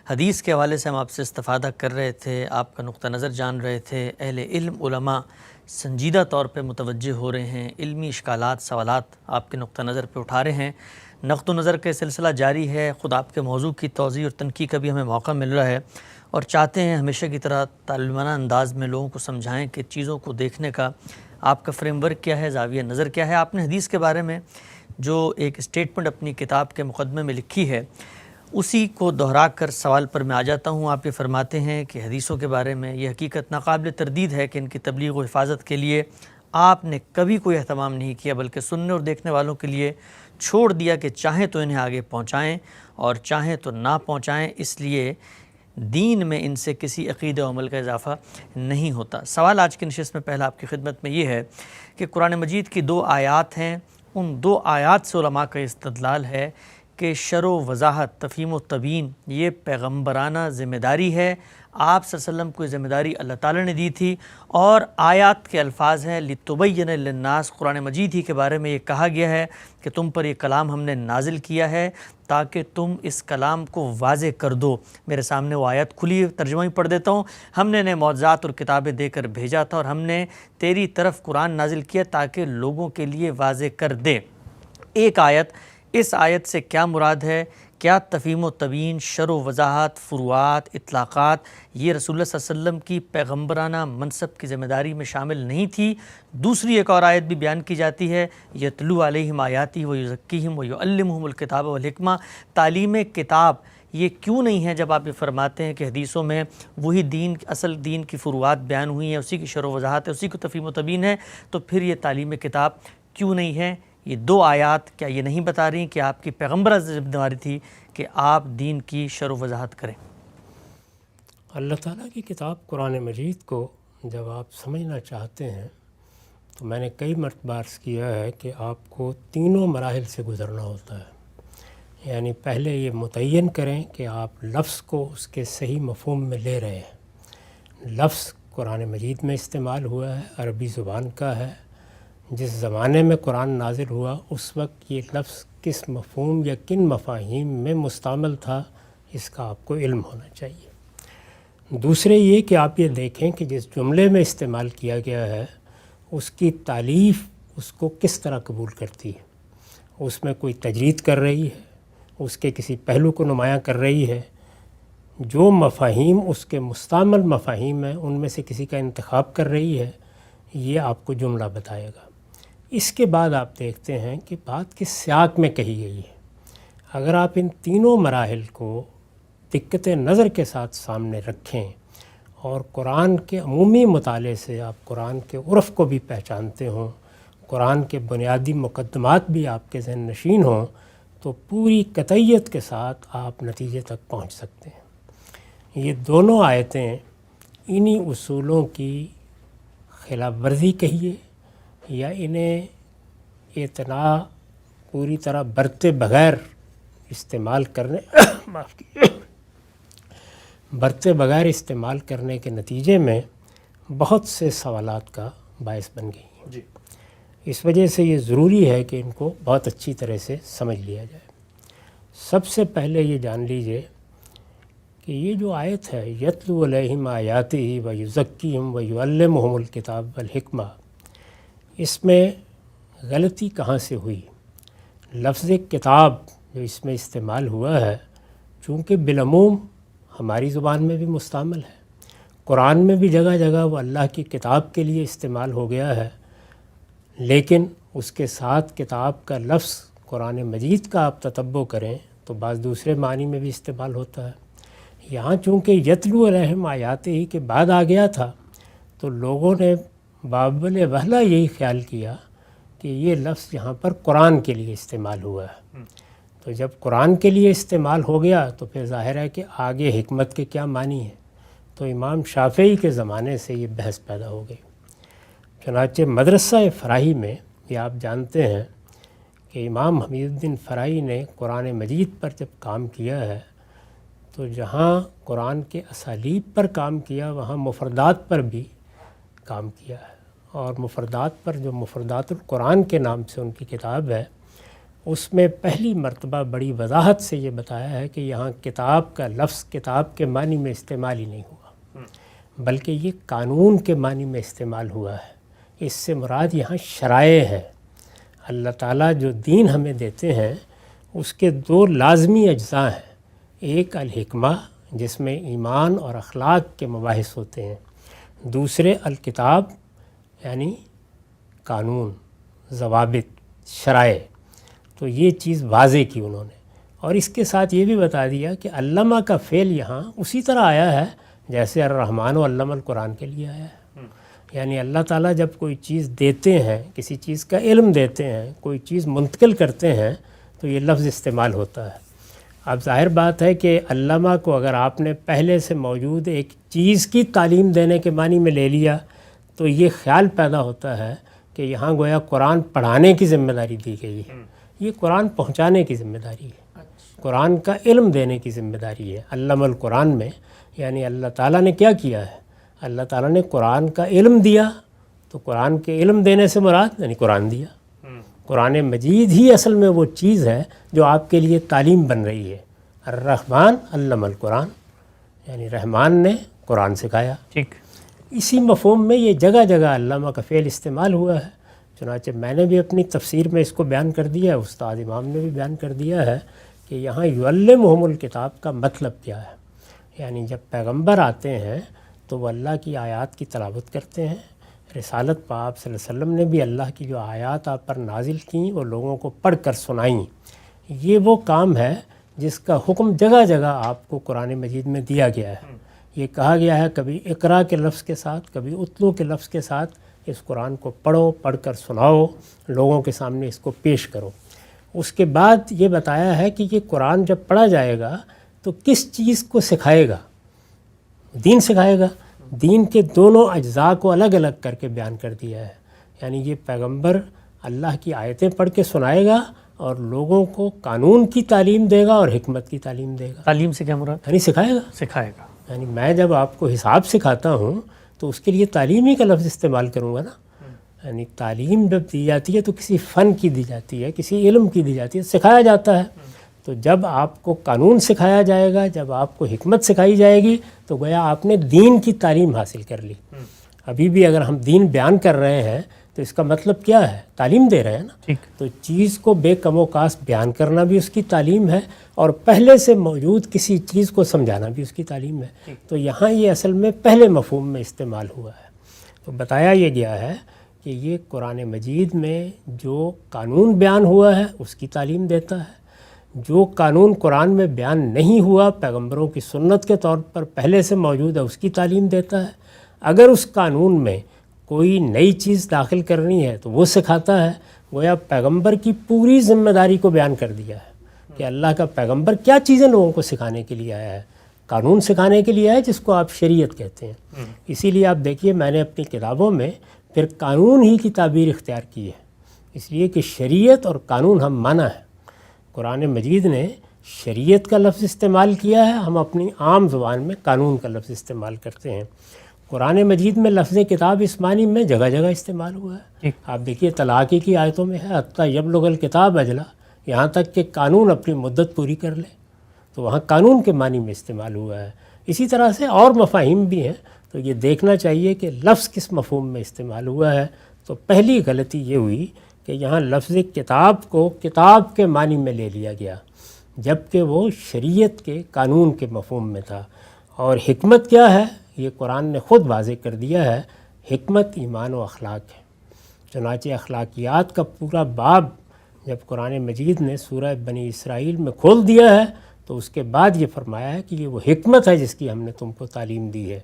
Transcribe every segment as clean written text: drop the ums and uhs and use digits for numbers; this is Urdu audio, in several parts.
حدیث کے حوالے سے ہم آپ سے استفادہ کر رہے تھے، آپ کا نقطہ نظر جان رہے تھے۔ اہل علم علماء سنجیدہ طور پہ متوجہ ہو رہے ہیں، علمی اشکالات سوالات آپ کے نقطہ نظر پہ اٹھا رہے ہیں۔ نقد و نظر کا سلسلہ جاری ہے، خود آپ کے موضوع کی توضیح اور تنقید کا بھی ہمیں موقع مل رہا ہے، اور چاہتے ہیں ہمیشہ کی طرح طالبانہ انداز میں لوگوں کو سمجھائیں کہ چیزوں کو دیکھنے کا آپ کا فریم ورک کیا ہے، زاویہ نظر کیا ہے۔ آپ نے حدیث کے بارے میں جو ایک اسٹیٹمنٹ اپنی کتاب کے مقدمے میں لکھی ہے، اسی کو دہرا کر سوال پر میں آ جاتا ہوں۔ آپ یہ فرماتے ہیں کہ حدیثوں کے بارے میں یہ حقیقت ناقابل تردید ہے کہ ان کی تبلیغ و حفاظت کے لیے آپ نے کبھی کوئی اہتمام نہیں کیا، بلکہ سننے اور دیکھنے والوں کے لیے چھوڑ دیا کہ چاہیں تو انہیں آگے پہنچائیں اور چاہیں تو نہ پہنچائیں، اس لیے دین میں ان سے کسی عقیدہ و عمل کا اضافہ نہیں ہوتا۔ سوال آج کی نشست میں پہلا آپ کی خدمت میں یہ ہے کہ قرآن مجید کی 2 آیات ہیں، ان 2 آیات سے علماء کا استدلال ہے کہ شرح و وضاحت، تفہیم و تبیین یہ پیغمبرانہ ذمہ داری ہے۔ آپ صلی اللہ علیہ وسلم کو یہ ذمہ داری اللہ تعالیٰ نے دی تھی، اور آیات کے الفاظ ہیں لِتُبَيِّنَ لِلنَّاسِ، قرآن مجید ہی کے بارے میں یہ کہا گیا ہے کہ تم پر یہ کلام ہم نے نازل کیا ہے تاکہ تم اس کلام کو واضح کر دو۔ میرے سامنے وہ آیت کھلی، ترجمہ ہی پڑھ دیتا ہوں۔ ہم نے انہیں معجزات اور کتابیں دے کر بھیجا تھا، اور ہم نے تیری طرف قرآن نازل کیا تاکہ لوگوں کے لیے واضح کر دے۔ ایک آیت، اس آیت سے کیا مراد ہے؟ کیا تفہیم و تبیین، شرح و وضاحت، فروعات، اطلاقات یہ رسول اللہ صلی اللہ علیہ وسلم کی پیغمبرانہ منصب کی ذمہ داری میں شامل نہیں تھی؟ دوسری ایک اور آیت بھی بیان کی جاتی ہے، یتلو علیہم آیاتی ویزکیہم ویعلمہم الکتاب والحکمہ۔ تعلیم کتاب یہ کیوں نہیں ہے؟ جب آپ یہ فرماتے ہیں کہ حدیثوں میں وہی دین، اصل دین کی فروعات بیان ہوئی ہیں، اسی کی شرح و وضاحت ہے، اسی کو تفہیم و تبیین ہے، تو پھر یہ تعلیم کتاب کیوں نہیں ہے؟ یہ 2 آیات کیا یہ نہیں بتا رہی کہ آپ کی پیغمبرہ ذمہ داری تھی کہ آپ دین کی شرح و وضاحت کریں؟ اللہ تعالیٰ کی کتاب قرآن مجید کو جب آپ سمجھنا چاہتے ہیں تو میں نے کئی مرتبہ عرض کیا ہے کہ آپ کو 3 مراحل سے گزرنا ہوتا ہے۔ یعنی پہلے یہ متعین کریں کہ آپ لفظ کو اس کے صحیح مفہوم میں لے رہے ہیں۔ لفظ قرآن مجید میں استعمال ہوا ہے، عربی زبان کا ہے۔ جس زمانے میں قرآن نازل ہوا اس وقت یہ لفظ کس مفہوم یا کن مفاہیم میں مستعمل تھا، اس کا آپ کو علم ہونا چاہیے۔ دوسرے یہ کہ آپ یہ دیکھیں کہ جس جملے میں استعمال کیا گیا ہے اس کی تالیف اس کو کس طرح قبول کرتی ہے، اس میں کوئی تجرید کر رہی ہے، اس کے کسی پہلو کو نمایاں کر رہی ہے۔ جو مفاہیم اس کے مستعمل مفاہیم ہیں ان میں سے کسی کا انتخاب کر رہی ہے، یہ آپ کو جملہ بتائے گا۔ اس کے بعد آپ دیکھتے ہیں کہ بات کس سیاق میں کہی گئی ہے۔ اگر آپ ان 3 مراحل کو دقت نظر کے ساتھ سامنے رکھیں اور قرآن کے عمومی مطالعے سے آپ قرآن کے عرف کو بھی پہچانتے ہوں، قرآن کے بنیادی مقدمات بھی آپ کے ذہن نشین ہوں، تو پوری قطعیت کے ساتھ آپ نتیجے تک پہنچ سکتے ہیں۔ یہ دونوں آیتیں انہی اصولوں کی خلاف ورزی کہیے یا انہیں اعتنا پوری طرح برتے بغیر استعمال کرنے برتے بغیر استعمال کرنے کے نتیجے میں بہت سے سوالات کا باعث بن گئی ہیں۔ جی، اس وجہ سے یہ ضروری ہے کہ ان کو بہت اچھی طرح سے سمجھ لیا جائے۔ سب سے پہلے یہ جان لیجئے کہ یہ جو آیت ہے یتلو علیہم آیاتہ ویزکیہم ویعلمہم الکتاب والحکمہ، اس میں غلطی کہاں سے ہوئی؟ لفظ کتاب جو اس میں استعمال ہوا ہے چونکہ بالعموم ہماری زبان میں بھی مستعمل ہے، قرآن میں بھی جگہ جگہ وہ اللہ کی کتاب کے لیے استعمال ہو گیا ہے، لیکن اس کے ساتھ کتاب کا لفظ قرآن مجید کا آپ تتبع کریں تو بعض دوسرے معنی میں بھی استعمال ہوتا ہے۔ یہاں چونکہ یتلو علیہم آیاتہ ہی کے بعد آ گیا تھا تو لوگوں نے بابل وہلہ یہی خیال کیا کہ یہ لفظ یہاں پر قرآن کے لیے استعمال ہوا ہے۔ تو جب قرآن کے لیے استعمال ہو گیا تو پھر ظاہر ہے کہ آگے حکمت کے کیا معنی ہیں، تو امام شافعی کے زمانے سے یہ بحث پیدا ہو گئی۔ چنانچہ مدرسہ فراہی میں یہ آپ جانتے ہیں کہ امام حمید الدین فراہی نے قرآن مجید پر جب کام کیا ہے تو جہاں قرآن کے اسالیب پر کام کیا وہاں مفردات پر بھی کام کیا ہے، اور مفردات پر جو مفردات القرآن کے نام سے ان کی کتاب ہے اس میں پہلی مرتبہ بڑی وضاحت سے یہ بتایا ہے کہ یہاں کتاب کا لفظ کتاب کے معنی میں استعمال ہی نہیں ہوا، بلکہ یہ قانون کے معنی میں استعمال ہوا ہے۔ اس سے مراد یہاں شرائع ہے۔ اللہ تعالیٰ جو دین ہمیں دیتے ہیں اس کے دو لازمی اجزاء ہیں، ایک الحکمہ جس میں ایمان اور اخلاق کے مباحث ہوتے ہیں، دوسرے الکتاب یعنی قانون، ضوابط، شرائع۔ تو یہ چیز واضح کی انہوں نے، اور اس کے ساتھ یہ بھی بتا دیا کہ علامہ کا فعل یہاں اسی طرح آیا ہے جیسے الرحمن و علم القرآن کے لیے آیا ہے۔ یعنی اللہ تعالیٰ جب کوئی چیز دیتے ہیں، کسی چیز کا علم دیتے ہیں، کوئی چیز منتقل کرتے ہیں تو یہ لفظ استعمال ہوتا ہے۔ اب ظاہر بات ہے کہ علامہ کو اگر آپ نے پہلے سے موجود ایک چیز کی تعلیم دینے کے معنی میں لے لیا تو یہ خیال پیدا ہوتا ہے کہ یہاں گویا قرآن پڑھانے کی ذمہ داری دی گئی ہے، یہ قرآن پہنچانے کی ذمہ داری ہے، قرآن کا علم دینے کی ذمہ داری ہے۔ علم القرآن میں یعنی اللہ تعالیٰ نے کیا کیا ہے؟ اللہ تعالیٰ نے قرآن کا علم دیا، تو قرآن کے علم دینے سے مراد یعنی قرآن دیا۔ قرآن مجید ہی اصل میں وہ چیز ہے جو آپ کے لیے تعلیم بن رہی ہے۔ الرحمن علم القرآن یعنی رحمان نے قرآن سکھایا۔ ٹھیک، اسی مفہوم میں یہ جگہ جگہ علامہ کا فعل استعمال ہوا ہے۔ چنانچہ میں نے بھی اپنی تفسیر میں اس کو بیان کر دیا ہے، استاد امام نے بھی بیان کر دیا ہے کہ یہاں یعلمہم الکتاب کا مطلب کیا ہے۔ یعنی جب پیغمبر آتے ہیں تو وہ اللہ کی آیات کی تلاوت کرتے ہیں۔ رسالت پا آپ صلی اللہ علیہ وسلم نے بھی اللہ کی جو آیات آپ پر نازل کیں وہ لوگوں کو پڑھ کر سنائیں۔ یہ وہ کام ہے جس کا حکم جگہ جگہ آپ کو قرآن مجید میں دیا گیا ہے۔ یہ کہا گیا ہے کبھی اقرا کے لفظ کے ساتھ، کبھی اتلو کے لفظ کے ساتھ اس قرآن کو پڑھو، پڑھ کر سناؤ، لوگوں کے سامنے اس کو پیش کرو۔ اس کے بعد یہ بتایا ہے کہ یہ قرآن جب پڑھا جائے گا تو کس چیز کو سکھائے گا؟ دین سکھائے گا۔ دین کے دونوں اجزاء کو الگ الگ کر کے بیان کر دیا ہے۔ یعنی یہ پیغمبر اللہ کی آیتیں پڑھ کے سنائے گا اور لوگوں کو قانون کی تعلیم دے گا اور حکمت کی تعلیم دے گا۔ تعلیم سے کیا مراد؟ یعنی سکھائے گا۔ سکھائے گا۔ یعنی میں جب آپ کو حساب سکھاتا ہوں تو اس کے لیے تعلیمی کا لفظ استعمال کروں گا نا۔ یعنی تعلیم جب دی جاتی ہے تو کسی فن کی دی جاتی ہے، کسی علم کی دی جاتی ہے، سکھایا جاتا ہے۔ تو جب آپ کو قانون سکھایا جائے گا، جب آپ کو حکمت سکھائی جائے گی تو گویا آپ نے دین کی تعلیم حاصل کر لی۔ ابھی بھی اگر ہم دین بیان کر رہے ہیں تو اس کا مطلب کیا ہے؟ تعلیم دے رہے ہیں نا۔ ٹھیک، تو چیز کو بے کم و کاس بیان کرنا بھی اس کی تعلیم ہے، اور پہلے سے موجود کسی چیز کو سمجھانا بھی اس کی تعلیم ہے۔ تو یہاں یہ اصل میں پہلے مفہوم میں استعمال ہوا ہے۔ تو بتایا یہ گیا ہے کہ یہ قرآن مجید میں جو قانون بیان ہوا ہے اس کی تعلیم دیتا ہے۔ جو قانون قرآن میں بیان نہیں ہوا، پیغمبروں کی سنت کے طور پر پہلے سے موجود ہے، اس کی تعلیم دیتا ہے۔ اگر اس قانون میں کوئی نئی چیز داخل کرنی ہے تو وہ سکھاتا ہے۔ گویا پیغمبر کی پوری ذمہ داری کو بیان کر دیا ہے کہ اللہ کا پیغمبر کیا چیزیں لوگوں کو سکھانے کے لیے آیا ہے۔ قانون سکھانے کے لیے آیا ہے جس کو آپ شریعت کہتے ہیں۔ اسی لیے آپ دیکھیے میں نے اپنی کتابوں میں پھر قانون ہی کی تعبیر اختیار کی ہے، اس لیے کہ شریعت اور قانون ہم مانا ہے۔ قرآن مجید نے شریعت کا لفظ استعمال کیا ہے، ہم اپنی عام زبان میں قانون کا لفظ استعمال کرتے ہیں۔ قرآن مجید میں لفظ کتاب اس معنی میں جگہ جگہ استعمال ہوا ہے۔ آپ دیکھیے طلاق کی آیتوں میں ہے حتیٰ یبلغ الکتاب اجلا، یہاں تک کہ قانون اپنی مدت پوری کر لے، تو وہاں قانون کے معنی میں استعمال ہوا ہے۔ اسی طرح سے اور مفاہیم بھی ہیں، تو یہ دیکھنا چاہیے کہ لفظ کس مفہوم میں استعمال ہوا ہے۔ تو پہلی غلطی یہ ہوئی کہ یہاں لفظ کتاب کو کتاب کے معنی میں لے لیا گیا، جبکہ وہ شریعت کے قانون کے مفہوم میں تھا۔ اور حکمت کیا ہے یہ قرآن نے خود واضح کر دیا ہے، حکمت ایمان و اخلاق ہے۔ چنانچہ اخلاقیات کا پورا باب جب قرآن مجید نے سورہ بنی اسرائیل میں کھول دیا ہے تو اس کے بعد یہ فرمایا ہے کہ یہ وہ حکمت ہے جس کی ہم نے تم کو تعلیم دی ہے۔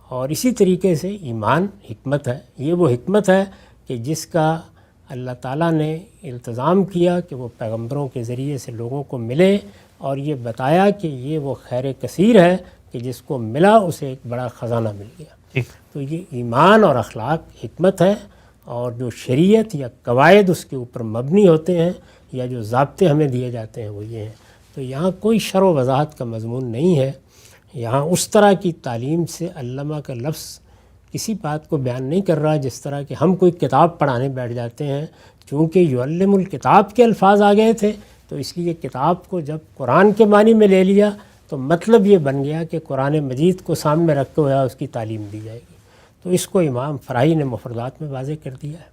اور اسی طریقے سے ایمان حکمت ہے، یہ وہ حکمت ہے کہ جس کا اللہ تعالیٰ نے التزام کیا کہ وہ پیغمبروں کے ذریعے سے لوگوں کو ملے، اور یہ بتایا کہ یہ وہ خیر کثیر ہے کہ جس کو ملا اسے ایک بڑا خزانہ مل گیا۔ تو یہ ایمان اور اخلاق حکمت ہے، اور جو شریعت یا قواعد اس کے اوپر مبنی ہوتے ہیں یا جو ضابطے ہمیں دیے جاتے ہیں وہ یہ ہیں۔ تو یہاں کوئی شرح و وضاحت کا مضمون نہیں ہے، یہاں اس طرح کی تعلیم سے علامہ کا لفظ کسی بات کو بیان نہیں کر رہا جس طرح کہ ہم کوئی کتاب پڑھانے بیٹھ جاتے ہیں. چونکہ یعلم الکتاب کے الفاظ آ گئے تھے تو اس لیے کتاب کو جب قرآن کے معنی میں لے لیا تو مطلب یہ بن گیا کہ قرآن مجید کو سامنے رکھتے ہوئے اس کی تعلیم دی جائے گی. تو اس کو امام فرائی نے مفردات میں واضح کر دیا ہے,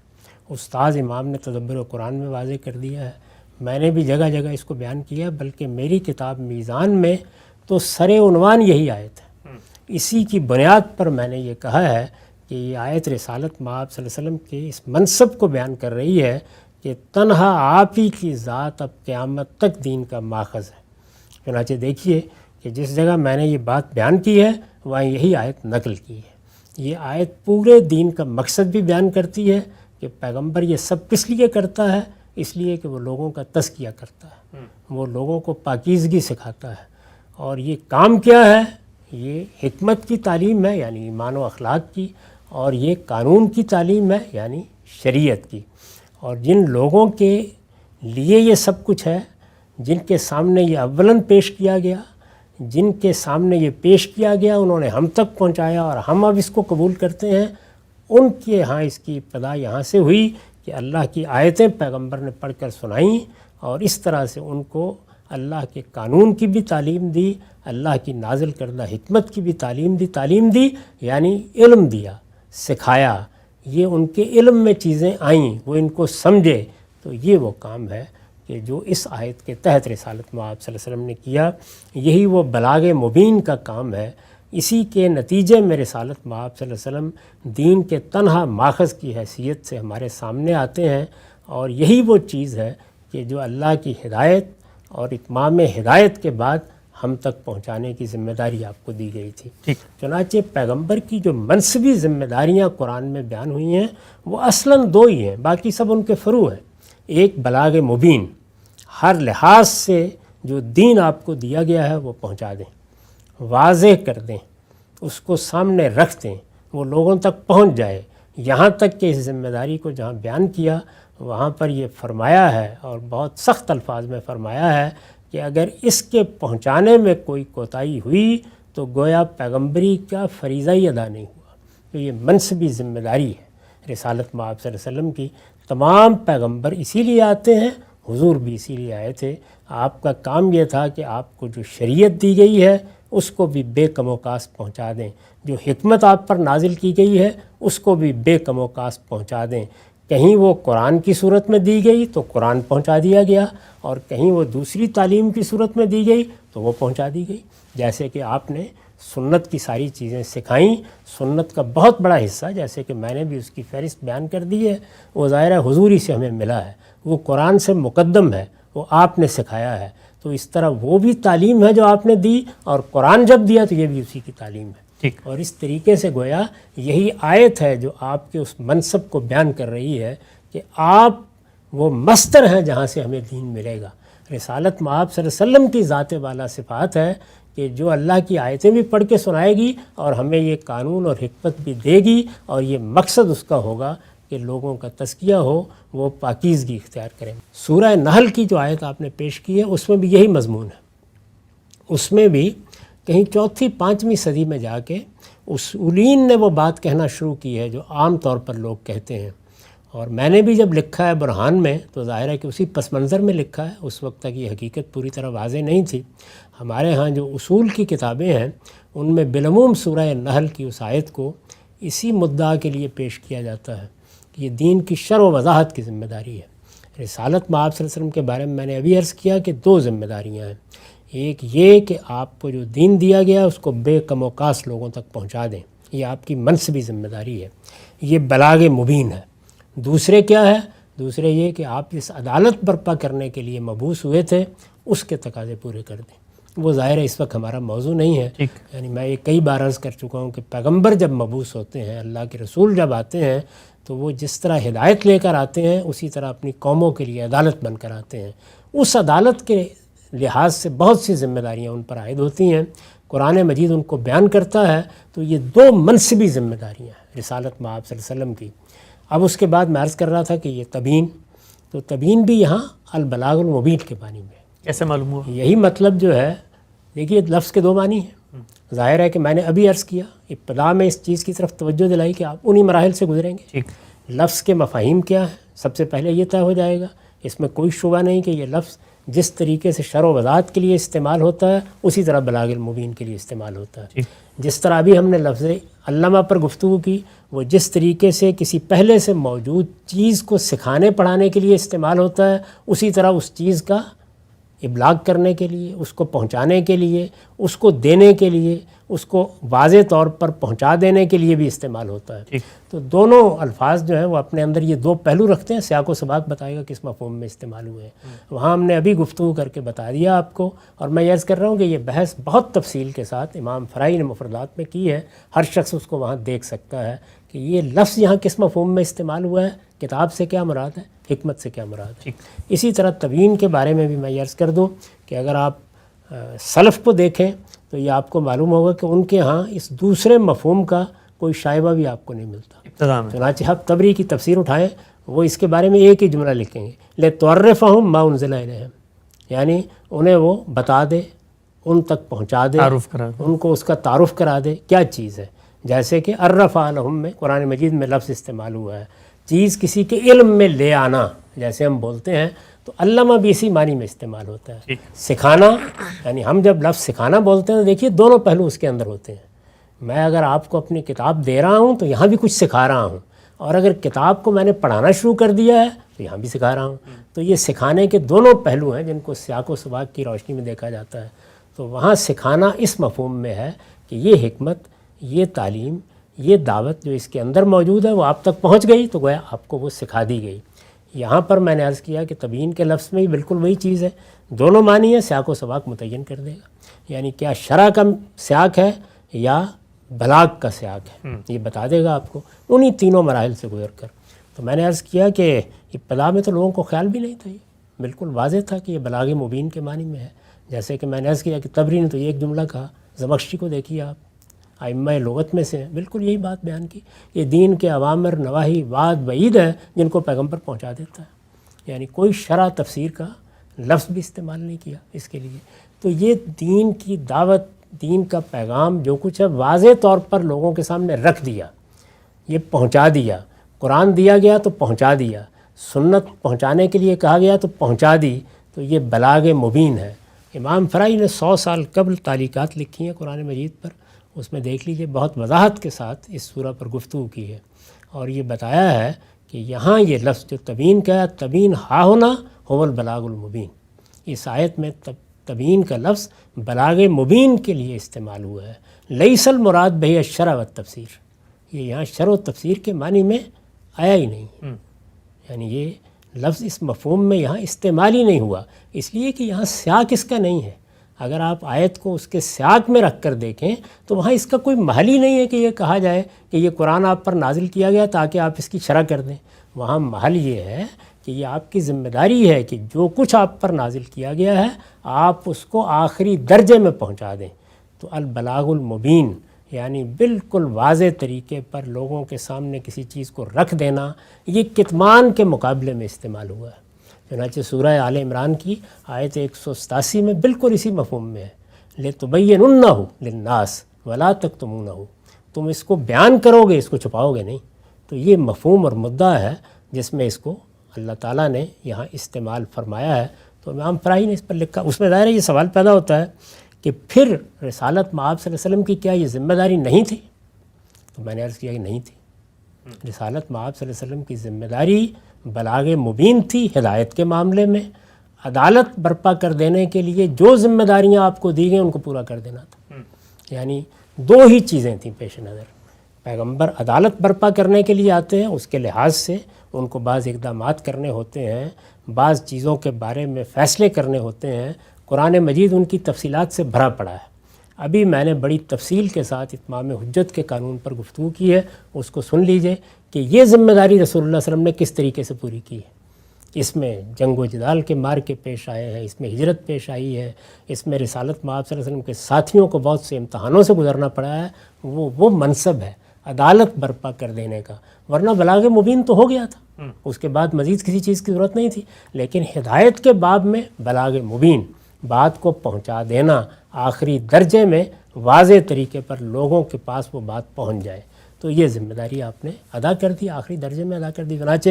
استاذ امام نے تدبر قرآن میں واضح کر دیا ہے. میں نے بھی جگہ جگہ اس کو بیان کیا, بلکہ میری کتاب میزان میں تو سر عنوان یہی آیت ہے. اسی کی بنیاد پر میں نے یہ کہا ہے کہ یہ آیت رسالت مآب صلی اللہ علیہ وسلم کے اس منصب کو بیان کر رہی ہے کہ تنہا آپ ہی کی ذات اب قیامت تک دین کا ماخذ ہے. چنانچہ دیکھیے کہ جس جگہ میں نے یہ بات بیان کی ہے وہاں یہی آیت نقل کی ہے. یہ آیت پورے دین کا مقصد بھی بیان کرتی ہے کہ پیغمبر یہ سب کس لیے کرتا ہے, اس لیے کہ وہ لوگوں کا تزکیہ کرتا ہے, وہ لوگوں کو پاکیزگی سکھاتا ہے. اور یہ کام کیا ہے؟ یہ حکمت کی تعلیم ہے یعنی ایمان و اخلاق کی, اور یہ قانون کی تعلیم ہے یعنی شریعت کی. اور جن لوگوں کے لیے یہ سب کچھ ہے, جن کے سامنے یہ اولاً پیش کیا گیا, جن کے سامنے یہ پیش کیا گیا, انہوں نے ہم تک پہنچایا اور ہم اب اس کو قبول کرتے ہیں, ان کے ہاں اس کی ابتدا یہاں سے ہوئی کہ اللہ کی آیتیں پیغمبر نے پڑھ کر سنائیں اور اس طرح سے ان کو اللہ کے قانون کی بھی تعلیم دی, اللہ کی نازل کردہ حکمت کی بھی تعلیم دی یعنی علم دیا, سکھایا. یہ ان کے علم میں چیزیں آئیں, وہ ان کو سمجھے. تو یہ وہ کام ہے کہ جو اس آیت کے تحت رسالت مآب صلی اللہ علیہ وسلم نے کیا. یہی وہ بلاغ مبین کا کام ہے. اسی کے نتیجے میں رسالت مآب صلی اللہ علیہ وسلم دین کے تنہا ماخذ کی حیثیت سے ہمارے سامنے آتے ہیں, اور یہی وہ چیز ہے کہ جو اللہ کی ہدایت اور اتمام ہدایت کے بعد ہم تک پہنچانے کی ذمہ داری آپ کو دی گئی تھی. چنانچہ پیغمبر کی جو منصبی ذمہ داریاں قرآن میں بیان ہوئی ہیں وہ اصلاً دو ہی ہیں, باقی سب ان کے فروع ہیں. ایک بلاغ مبین, ہر لحاظ سے جو دین آپ کو دیا گیا ہے وہ پہنچا دیں, واضح کر دیں, اس کو سامنے رکھ دیں, وہ لوگوں تک پہنچ جائے. یہاں تک کہ اس ذمہ داری کو جہاں بیان کیا وہاں پر یہ فرمایا ہے اور بہت سخت الفاظ میں فرمایا ہے کہ اگر اس کے پہنچانے میں کوئی کوتاہی ہوئی تو گویا پیغمبری کا فریضہ ہی ادا نہیں ہوا. تو یہ منصبی ذمہ داری ہے رسالت مآب صلی اللہ علیہ وسلم کی. تمام پیغمبر اسی لیے آتے ہیں, حضور بھی اسی لیے آئے تھے. آپ کا کام یہ تھا کہ آپ کو جو شریعت دی گئی ہے اس کو بھی بے کم و کاست پہنچا دیں, جو حکمت آپ پر نازل کی گئی ہے اس کو بھی بے کم و کاست پہنچا دیں. کہیں وہ قرآن کی صورت میں دی گئی تو قرآن پہنچا دیا گیا, اور کہیں وہ دوسری تعلیم کی صورت میں دی گئی تو وہ پہنچا دی گئی. جیسے کہ آپ نے سنت کی ساری چیزیں سکھائیں, سنت کا بہت بڑا حصہ جیسے کہ میں نے بھی اس کی فہرست بیان کر دی ہے, وہ ظاہر ہے حضور ہی سے ہمیں ملا ہے, وہ قرآن سے مقدم ہے, وہ آپ نے سکھایا ہے. تو اس طرح وہ بھی تعلیم ہے جو آپ نے دی, اور قرآن جب دیا تو یہ بھی اسی کی تعلیم ہے. اور اس طریقے سے گویا یہی آیت ہے جو آپ کے اس منصب کو بیان کر رہی ہے کہ آپ وہ مصدر ہیں جہاں سے ہمیں دین ملے گا. رسالت مآب صلی اللہ علیہ وسلم کی ذات والا صفات ہے کہ جو اللہ کی آیتیں بھی پڑھ کے سنائے گی اور ہمیں یہ قانون اور حکمت بھی دے گی, اور یہ مقصد اس کا ہوگا کہ لوگوں کا تزکیہ ہو, وہ پاکیزگی اختیار کریں. سورہ نحل کی جو آیت آپ نے پیش کی ہے اس میں بھی یہی مضمون ہے. اس میں بھی کہیں 4-5ویں صدی میں جا کے اصولین نے وہ بات کہنا شروع کی ہے جو عام طور پر لوگ کہتے ہیں. اور میں نے بھی جب لکھا ہے برہان میں تو ظاہر ہے کہ اسی پس منظر میں لکھا ہے, اس وقت تک یہ حقیقت پوری طرح واضح نہیں تھی. ہمارے ہاں جو اصول کی کتابیں ہیں ان میں بالعموم سورہ نحل کی اس آیت کو اسی مدعا کے لیے پیش کیا جاتا ہے کہ یہ دین کی شرح و وضاحت کی ذمہ داری ہے. رسالت مآب صلی اللہ علیہ وسلم کے بارے میں میں نے ابھی عرض کیا کہ دو ذمہ داریاں ہیں. ایک یہ کہ آپ کو جو دین دیا گیا اس کو بے کم و کاست لوگوں تک پہنچا دیں, یہ آپ کی منصبی ذمہ داری ہے, یہ بلاغ مبین ہے. دوسرے کیا ہے؟ دوسرے یہ کہ آپ اس عدالت برپا کرنے کے لیے مبعوث ہوئے تھے اس کے تقاضے پورے کر دیں. وہ ظاہر ہے اس وقت ہمارا موضوع نہیں ہے, یعنی میں یہ کئی بار عرض کر چکا ہوں کہ پیغمبر جب مبعوث ہوتے ہیں, اللہ کے رسول جب آتے ہیں تو وہ جس طرح ہدایت لے کر آتے ہیں اسی طرح اپنی قوموں کے لیے عدالت بن کر آتے ہیں. اس عدالت کے لحاظ سے بہت سی ذمہ داریاں ان پر عائد ہوتی ہیں. قرآن مجید ان کو بیان کرتا ہے. تو یہ دو منصبی ذمہ داریاں ہیں رسالت مآب صلی اللہ علیہ وسلم کی. اب اس کے بعد میں عرض کر رہا تھا کہ یہ تبین, تو تبین بھی یہاں البلاغ المبین کے معنی میں. کیسے معلوم ہوا؟ یہی مطلب جو ہے, دیکھیے لفظ کے دو معنی ہیں. ظاہر ہے کہ میں نے ابھی عرض کیا ابتدا میں اس چیز کی طرف توجہ دلائی کہ آپ انہی مراحل سے گزریں گے. ٹھیک. لفظ کے مفاہیم کیا ہیں سب سے پہلے یہ طے ہو جائے گا. اس میں کوئی شبہ نہیں کہ یہ لفظ جس طریقے سے شرح و وضاحت کے لیے استعمال ہوتا ہے اسی طرح بلاغ المبین کے لیے استعمال ہوتا ہے. جس طرح ابھی ہم نے لفظ علامہ پر گفتگو کی وہ جس طریقے سے کسی پہلے سے موجود چیز کو سکھانے پڑھانے کے لیے استعمال ہوتا ہے اسی طرح اس چیز کا ابلاغ کرنے کے لیے، اس کو پہنچانے کے لیے، اس کو دینے کے لیے، اس کو واضح طور پر پہنچا دینے کے لیے بھی استعمال ہوتا ہے. تو دونوں الفاظ جو ہیں وہ اپنے اندر یہ دو پہلو رکھتے ہیں. سیاق و سباق بتائے گا کس مفہوم میں استعمال ہوئے ہیں. وہاں ہم نے ابھی گفتگو کر کے بتا دیا آپ کو، اور میں یہ عرض کر رہا ہوں کہ یہ بحث بہت تفصیل کے ساتھ امام فرائی نے مفردات میں کی ہے. ہر شخص اس کو وہاں دیکھ سکتا ہے کہ یہ لفظ یہاں کس مفہوم میں استعمال ہوا ہے، کتاب سے کیا مراد ہے، حکمت سے کیا مراد ہے. اسی طرح تبیین کے بارے میں بھی میں یہ عرض کر دوں کہ اگر آپ سلف کو دیکھیں تو یہ آپ کو معلوم ہوگا کہ ان کے ہاں اس دوسرے مفہوم کا کوئی شائبہ بھی آپ کو نہیں ملتا. چنانچہ آپ طبری کی تفسیر اٹھائیں وہ اس کے بارے میں ایک ہی جملہ لکھیں گے لِتُعَرِّفَهُم مَا أُنزِلَ إِلَيْهِمْ، یعنی انہیں وہ بتا دے، ان تک پہنچا دے، ان کو اس کا تعارف کرا دے کیا چیز ہے. جیسے کہ عرّفَ لَهُم میں قرآن مجید میں لفظ استعمال ہوا ہے، چیز کسی کے علم میں لے آنا جیسے ہم بولتے ہیں، تو علامہ بھی اسی معنی میں استعمال ہوتا ہے. سکھانا، یعنی ہم جب لفظ سکھانا بولتے ہیں دیکھیے دونوں پہلو اس کے اندر ہوتے ہیں. میں اگر آپ کو اپنی کتاب دے رہا ہوں تو یہاں بھی کچھ سکھا رہا ہوں، اور اگر کتاب کو میں نے پڑھانا شروع کر دیا ہے تو یہاں بھی سکھا رہا ہوں. تو یہ سکھانے کے دونوں پہلو ہیں جن کو سیاق و سباق کی روشنی میں دیکھا جاتا ہے. تو وہاں سکھانا اس مفہوم میں ہے کہ یہ حکمت، یہ تعلیم، یہ دعوت جو اس کے اندر موجود ہے وہ آپ تک پہنچ گئی تو گویا آپ کو وہ سکھا دی گئی. یہاں پر میں نے عرض کیا کہ تبیین کے لفظ میں بھی بالکل وہی چیز ہے، دونوں معنی ہے، سیاق و سباق متعین کر دے گا. یعنی کیا شرع کا سیاق ہے یا بلاغ کا سیاق ہے یہ بتا دے گا آپ کو انہی تینوں مراحل سے گزر کر. تو میں نے عرض کیا کہ ابتدا میں تو لوگوں کو خیال بھی نہیں تھا، یہ بالکل واضح تھا کہ یہ بلاغ مبین کے معنی میں ہے. جیسے کہ میں نے عرض کیا کہ طبری نے تو ایک جملہ کہا، زمخشری کو دیکھیے آپ ائمہ لغت میں سے ہیں، بالکل یہی بات بیان کی، یہ دین کے اوامر، نواہی، وعد، وعید ہیں جن کو پیغمبر پہنچا دیتا ہے. یعنی کوئی شرح تفسیر کا لفظ بھی استعمال نہیں کیا اس کے لیے. تو یہ دین کی دعوت، دین کا پیغام جو کچھ ہے واضح طور پر لوگوں کے سامنے رکھ دیا، یہ پہنچا دیا. قرآن دیا گیا تو پہنچا دیا، سنت پہنچانے کے لیے کہا گیا تو پہنچا دی. تو یہ بلاغ مبین ہے. امام فرائی نے 100 سال قبل تعلیقات لکھی ہیں قرآن مجید پر، اس میں دیکھ لیجئے بہت وضاحت کے ساتھ اس سورہ پر گفتگو کی ہے، اور یہ بتایا ہے کہ یہاں یہ لفظ جو تبین کا ہے، تبین ہا ہونا هو البلاغ المبین، اس آیت میں تبین کا لفظ بلاغ مبین کے لیے استعمال ہوا ہے. لیس المراد بہ الشرع والتفسیر، یہ یہاں شرع و تفسیر کے معنی میں آیا ہی نہیں. یعنی یہ لفظ اس مفہوم میں یہاں استعمال ہی نہیں ہوا، اس لیے کہ یہاں سیاق اس کا نہیں ہے. اگر آپ آیت کو اس کے سیاق میں رکھ کر دیکھیں تو وہاں اس کا کوئی محل ہی نہیں ہے کہ یہ کہا جائے کہ یہ قرآن آپ پر نازل کیا گیا تاکہ آپ اس کی شرح کر دیں. وہاں محل یہ ہے کہ یہ آپ کی ذمہ داری ہے کہ جو کچھ آپ پر نازل کیا گیا ہے آپ اس کو آخری درجے میں پہنچا دیں. تو البلاغ المبین یعنی بالکل واضح طریقے پر لوگوں کے سامنے کسی چیز کو رکھ دینا، یہ کتمان کے مقابلے میں استعمال ہوا ہے. چنانچہ سورہ آل عمران کی آیت 187 میں بالکل اسی مفہوم میں ہے، لِتُبَيِّنُنَّهُ لِلنَّاسِ وَلَا تَكْتُمُونَهُ، تم اس کو بیان کرو گے، اس کو چھپاؤ گے نہیں. تو یہ مفہوم اور مدعا ہے جس میں اس کو اللہ تعالیٰ نے یہاں استعمال فرمایا ہے. تو امام فرائی نے اس پر لکھا. اس میں ظاہر ہے یہ سوال پیدا ہوتا ہے کہ پھر رسالت مآب صلی اللہ علیہ وسلم کی کیا یہ ذمہ داری نہیں تھی؟ تو میں نے عرض کیا کہ نہیں تھی. رسالت مآب صلی اللہ علیہ وسلم کی ذمہ داری بلاغ مبین تھی ہدایت کے معاملے میں. عدالت برپا کر دینے کے لیے جو ذمہ داریاں آپ کو دی گئیں ان کو پورا کر دینا تھا. یعنی دو ہی چیزیں تھیں پیش نظر. پیغمبر عدالت برپا کرنے کے لیے آتے ہیں، اس کے لحاظ سے ان کو بعض اقدامات کرنے ہوتے ہیں، بعض چیزوں کے بارے میں فیصلے کرنے ہوتے ہیں. قرآن مجید ان کی تفصیلات سے بھرا پڑا ہے. ابھی میں نے بڑی تفصیل کے ساتھ اتمام حجت کے قانون پر گفتگو کی ہے، اس کو سن لیجئے کہ یہ ذمہ داری رسول اللہ صلی اللہ علیہ وسلم نے کس طریقے سے پوری کی ہے. اس میں جنگ و جدال کے مار کے پیش آئے ہیں، اس میں ہجرت پیش آئی ہے، اس میں رسالت مآب صلی اللہ علیہ وسلم کے ساتھیوں کو بہت سے امتحانوں سے گزرنا پڑا ہے. وہ منصب ہے عدالت برپا کر دینے کا، ورنہ بلاغ مبین تو ہو گیا تھا، اس کے بعد مزید کسی چیز کی ضرورت نہیں تھی. لیکن ہدایت کے باب میں بلاغ مبین، بات کو پہنچا دینا آخری درجے میں واضح طریقے پر لوگوں کے پاس وہ بات پہنچ جائے. تو یہ ذمہ داری آپ نے ادا کر دی، آخری درجے میں ادا کر دی. چنانچہ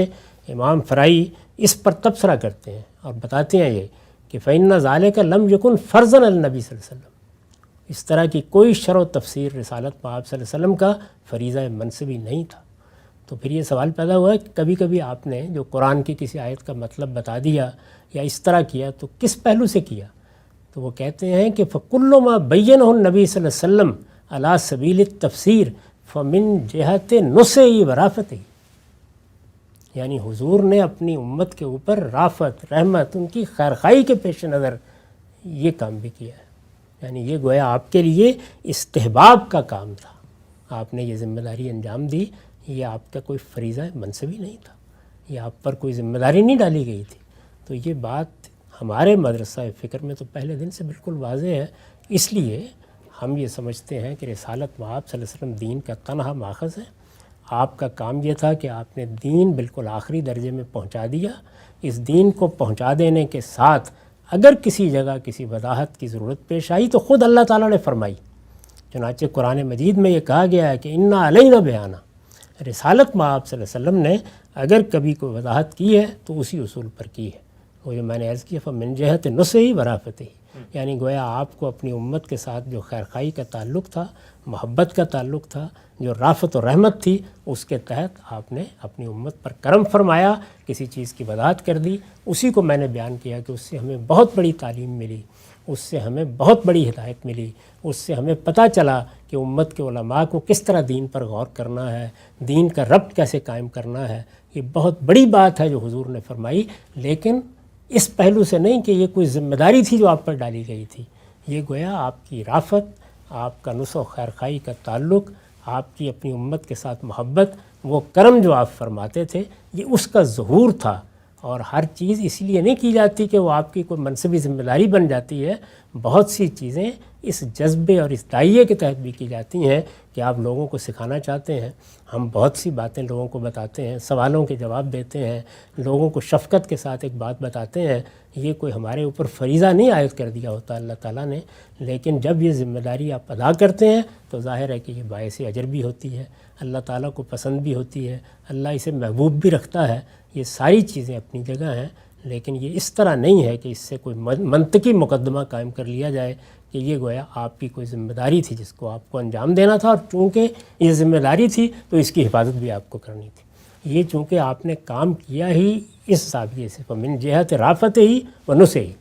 امام فرائی اس پر تبصرہ کرتے ہیں اور بتاتے ہیں یہ کہ فَإِنَّ ذَلِكَ لَمْ يَكُنْ فَرْضًا عَلَى النَّبِي صلی اللہ علیہ وسلم. اس طرح کی کوئی شرح و تفسیر رسالت میں آپ صلی اللہ علیہ وسلم کا فریضہ منصبی نہیں تھا. تو پھر یہ سوال پیدا ہوا کہ کبھی کبھی آپ نے جو قرآن کی کسی آیت کا مطلب بتا دیا یا اس طرح کیا تو کس پہلو سے کیا؟ تو وہ کہتے ہیں کہ فَكُلُّ مَا بَيَّنَهُ النَّبِي صلی اللہ علیہ وسلم عَلَى سَبِيلِ التَّفْسِيرِ فَمِن جِهَةِ نُصْحِهِ وَرَافَتِهِ. یعنی حضور نے اپنی امت کے اوپر رافت، رحمت، ان کی خیرخواہی کے پیش نظر یہ کام بھی کیا ہے. یعنی یہ گویا آپ کے لیے استحباب کا کام تھا. آپ نے یہ ذمہ داری انجام دی، یہ آپ کا کوئی فریضہ منصبی نہیں تھا، یہ آپ پر کوئی ذمہ داری نہیں ڈالی گئی تھی. تو یہ بات ہمارے مدرسہ فکر میں تو پہلے دن سے بالکل واضح ہے. اس لیے ہم یہ سمجھتے ہیں کہ رسالت مآب صلی اللہ علیہ وسلم دین کا تنہا ماخذ ہے. آپ کا کام یہ تھا کہ آپ نے دین بالکل آخری درجے میں پہنچا دیا. اس دین کو پہنچا دینے کے ساتھ اگر کسی جگہ کسی وضاحت کی ضرورت پیش آئی تو خود اللہ تعالیٰ نے فرمائی. چنانچہ قرآن مجید میں یہ کہا گیا ہے کہ اِنَّا عَلَيْنَا بَيَانًا. رسالت مآب صلی اللہ علیہ وسلم نے اگر کبھی کوئی وضاحت کی ہے تو اسی اصول پر کی ہے. وہ جو میں نے عرض کیا فَمِن جِهَةِ نُصْحِهِ وَرَافَتِهِ. یعنی گویا آپ کو اپنی امت کے ساتھ جو خیرخواہی کا تعلق تھا، محبت کا تعلق تھا، جو رافت و رحمت تھی، اس کے تحت آپ نے اپنی امت پر کرم فرمایا، کسی چیز کی وضاحت کر دی. اسی کو میں نے بیان کیا کہ اس سے ہمیں بہت بڑی تعلیم ملی، اس سے ہمیں بہت بڑی ہدایت ملی. اس سے ہمیں پتہ چلا کہ امت کے علماء کو کس طرح دین پر غور کرنا ہے، دین کا ربط کیسے قائم کرنا ہے. یہ بہت بڑی بات ہے جو حضور نے فرمائی، لیکن اس پہلو سے نہیں کہ یہ کوئی ذمہ داری تھی جو آپ پر ڈالی گئی تھی. یہ گویا آپ کی رافت، آپ کا نصح و خیرخواہی کا تعلق، آپ کی اپنی امت کے ساتھ محبت، وہ کرم جو آپ فرماتے تھے، یہ اس کا ظہور تھا. اور ہر چیز اس لیے نہیں کی جاتی کہ وہ آپ کی کوئی منصبی ذمہ داری بن جاتی ہے. بہت سی چیزیں اس جذبے اور اس داعیے کے تحت بھی کی جاتی ہیں کہ آپ لوگوں کو سکھانا چاہتے ہیں. ہم بہت سی باتیں لوگوں کو بتاتے ہیں، سوالوں کے جواب دیتے ہیں، لوگوں کو شفقت کے ساتھ ایک بات بتاتے ہیں. یہ کوئی ہمارے اوپر فریضہ نہیں عائد کر دیا ہوتا اللہ تعالیٰ نے، لیکن جب یہ ذمہ داری آپ ادا کرتے ہیں تو ظاہر ہے کہ یہ باعث اجر بھی ہوتی ہے، اللہ تعالیٰ کو پسند بھی ہوتی ہے، اللہ اسے محبوب بھی رکھتا ہے. یہ ساری چیزیں اپنی جگہ ہیں، لیکن یہ اس طرح نہیں ہے کہ اس سے کوئی منطقی مقدمہ قائم کر لیا جائے کہ یہ گویا آپ کی کوئی ذمہ داری تھی جس کو آپ کو انجام دینا تھا، اور چونکہ یہ ذمہ داری تھی تو اس کی حفاظت بھی آپ کو کرنی تھی. یہ چونکہ آپ نے کام کیا ہی اس زاویے سے فَمِن جِهَةِ رَافَتِهِ وَنُصْحِهِ.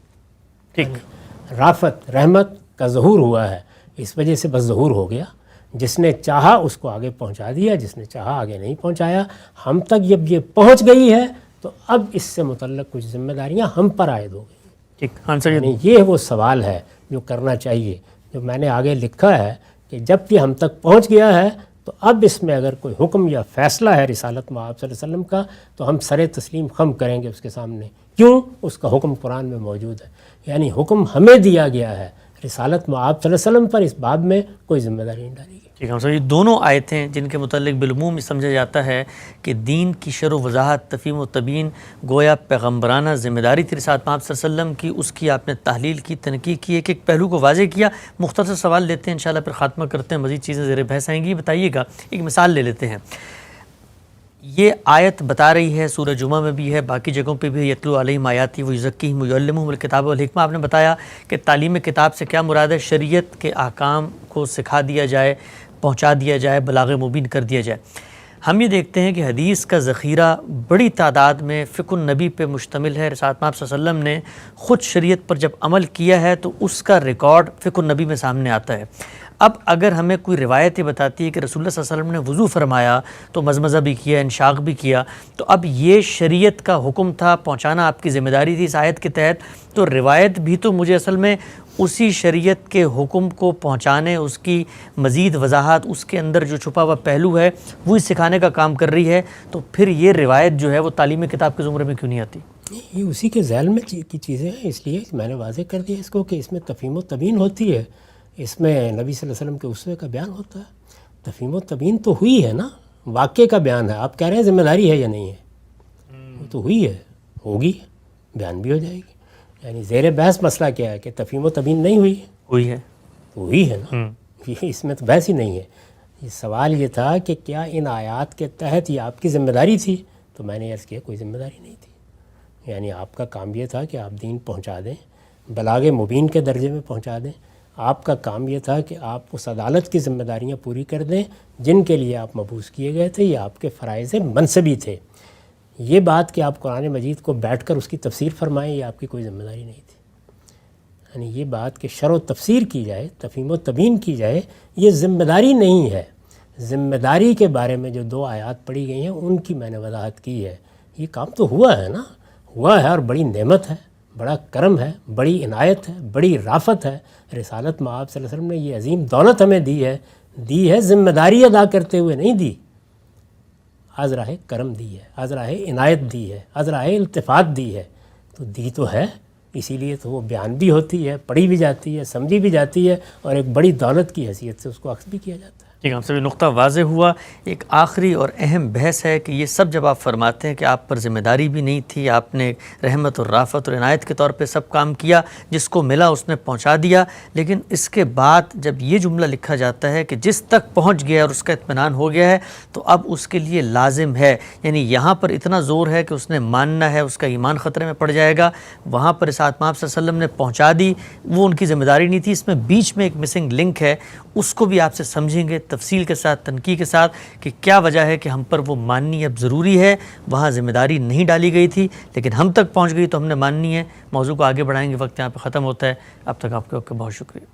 ٹھیک، رافت، رحمت کا ظہور ہوا ہے، اس وجہ سے بس ظہور ہو گیا. جس نے چاہا اس کو آگے پہنچا دیا، جس نے چاہا آگے نہیں پہنچایا. ہم تک جب یہ پہنچ گئی ہے تو اب اس سے متعلق کچھ ذمہ داریاں ہم پر عائد ہو گئی. ٹھیک، آنسر یعنی یہ وہ سوال ہے جو کرنا چاہیے، جو میں نے آگے لکھا ہے کہ جب یہ ہم تک پہنچ گیا ہے تو اب اس میں اگر کوئی حکم یا فیصلہ ہے رسالت مآب صلی اللہ علیہ وسلم کا تو ہم سر تسلیم خم کریں گے اس کے سامنے. کیوں؟ اس کا حکم قرآن میں موجود ہے. یعنی حکم ہمیں دیا گیا ہے، رسالت مآب صلی اللہ علیہ وسلم پر اس باب میں کوئی ذمہ داری نہیں ڈالی گئی. ٹھیک ہے سر، یہ دونوں آیتیں جن کے متعلق بالعموم یہ سمجھا جاتا ہے کہ دین کی شرح و وضاحت، تفہیم و تبیین گویا پیغمبرانہ ذمہ داری تھی رسالت مآب صلی اللہ علیہ وسلم کی، اس کی آپ نے تحلیل کی، تنقیح کی، ایک پہلو کو واضح کیا. مختصر سوال لیتے ہیں انشاءاللہ، پھر خاتمہ کرتے ہیں، مزید چیزیں زیر بحث آئیں گی. بتائیے گا، ایک مثال لے لیتے ہیں. یہ آیت بتا رہی ہے، سورہ جمعہ میں بھی ہے، باقی جگہوں پہ بھی، یتلو علیہم آیاتی ویزکیہم ویعلمہم الکتاب والحکمہ. آپ نے بتایا کہ تعلیم کتاب سے کیا مراد ہے؟ شریعت کے احکام کو سکھا دیا جائے، پہنچا دیا جائے، بلاغ مبین کر دیا جائے. ہم یہ دیکھتے ہیں کہ حدیث کا ذخیرہ بڑی تعداد میں فقہ النبی پہ مشتمل ہے. رسالت مآب صلی اللہ علیہ وسلم نے خود شریعت پر جب عمل کیا ہے تو اس کا ریکارڈ فقہ النبی میں سامنے آتا ہے. اب اگر ہمیں کوئی روایت یہ بتاتی ہے کہ رسول اللہ صلی اللہ علیہ وسلم نے وضو فرمایا تو مزمزہ بھی کیا، انشاق بھی کیا، تو اب یہ شریعت کا حکم تھا، پہنچانا آپ کی ذمہ داری تھی اس آیت کے تحت. تو روایت بھی تو مجھے اصل میں اسی شریعت کے حکم کو پہنچانے، اس کی مزید وضاحت، اس کے اندر جو چھپا ہوا پہلو ہے وہی سکھانے کا کام کر رہی ہے. تو پھر یہ روایت جو ہے وہ تعلیم کتاب کے زمرے میں کیوں نہیں آتی؟ یہ اسی کے ذیل میں کی چیزیں ہیں، اس لیے میں نے واضح کر دیا اس کو کہ اس میں تفہیم و تبیین ہوتی ہے، اس میں نبی صلی اللہ علیہ وسلم کے اسوے کا بیان ہوتا ہے. تفہیم و تبیین تو ہوئی ہے نا، واقعے کا بیان ہے. آپ کہہ رہے ہیں ذمہ داری ہے یا نہیں ہے؟ وہ تو ہوئی ہے، ہوگی، بیان بھی ہو جائے گی. یعنی زیر بحث مسئلہ کیا ہے کہ تفہیم و تبیین نہیں ہوئی ہے؟ ہوئی ہے، ہوئی ہے نا. یہ اس میں تو بحث ہی نہیں ہے. یہ سوال یہ تھا کہ کیا ان آیات کے تحت یہ آپ کی ذمہ داری تھی؟ تو میں نے عرض کیا کوئی ذمہ داری نہیں تھی. یعنی آپ کا کام یہ تھا کہ آپ دین پہنچا دیں، بلاغ مبین کے درجے میں پہنچا دیں. آپ کا کام یہ تھا کہ آپ اس عدالت کی ذمہ داریاں پوری کر دیں جن کے لیے آپ مبعوث کیے گئے تھے. یہ آپ کے فرائض منصبی تھے. یہ بات کہ آپ قرآن مجید کو بیٹھ کر اس کی تفسیر فرمائیں، یہ آپ کی کوئی ذمہ داری نہیں تھی. یعنی یہ بات کہ شرح و تفسیر کی جائے، تفہیم و تبیین کی جائے، یہ ذمہ داری نہیں ہے. ذمہ داری کے بارے میں جو 2 آیات پڑھی گئی ہیں ان کی میں نے وضاحت کی ہے. یہ کام تو ہوا ہے نا، ہوا ہے، اور بڑی نعمت ہے، بڑا کرم ہے، بڑی عنایت ہے، بڑی رافت ہے. رسالت مآب صلی اللہ علیہ وسلم نے یہ عظیم دولت ہمیں دی ہے ذمہ داری ادا کرتے ہوئے نہیں دی، از راہ کرم دی ہے، از راہ عنایت دی ہے، از راہ التفات دی ہے. تو دی تو ہے، اسی لیے تو وہ بیان بھی ہوتی ہے، پڑھی بھی جاتی ہے، سمجھی بھی جاتی ہے، اور ایک بڑی دولت کی حیثیت سے اس کو اخذ بھی کیا جاتا ہے. ٹھیک ہے، ہم سے بھی نقطہ واضح ہوا. ایک آخری اور اہم بحث ہے کہ یہ سب جب آپ فرماتے ہیں کہ آپ پر ذمہ داری بھی نہیں تھی، آپ نے رحمت اور رافت اور عنایت کے طور پہ سب کام کیا، جس کو ملا اس نے پہنچا دیا، لیکن اس کے بعد جب یہ جملہ لکھا جاتا ہے کہ جس تک پہنچ گیا اور اس کا اطمینان ہو گیا ہے تو اب اس کے لیے لازم ہے، یعنی یہاں پر اتنا زور ہے کہ اس نے ماننا ہے، اس کا ایمان خطرے میں پڑ جائے گا. وہاں پر رسالت مآب صلی اللہ علیہ وسلم نے پہنچا دی، وہ ان کی ذمہ داری نہیں تھی. اس میں بیچ میں ایک مسنگ لنک ہے، اس کو بھی آپ سے سمجھیں گے تفصیل کے ساتھ، تنقیح کے ساتھ، کہ کیا وجہ ہے کہ ہم پر وہ ماننی اب ضروری ہے. وہاں ذمہ داری نہیں ڈالی گئی تھی لیکن ہم تک پہنچ گئی تو ہم نے ماننی ہے. موضوع کو آگے بڑھائیں گے، وقت یہاں پہ ختم ہوتا ہے. اب تک آپ کے وقت کا بہت شکریہ.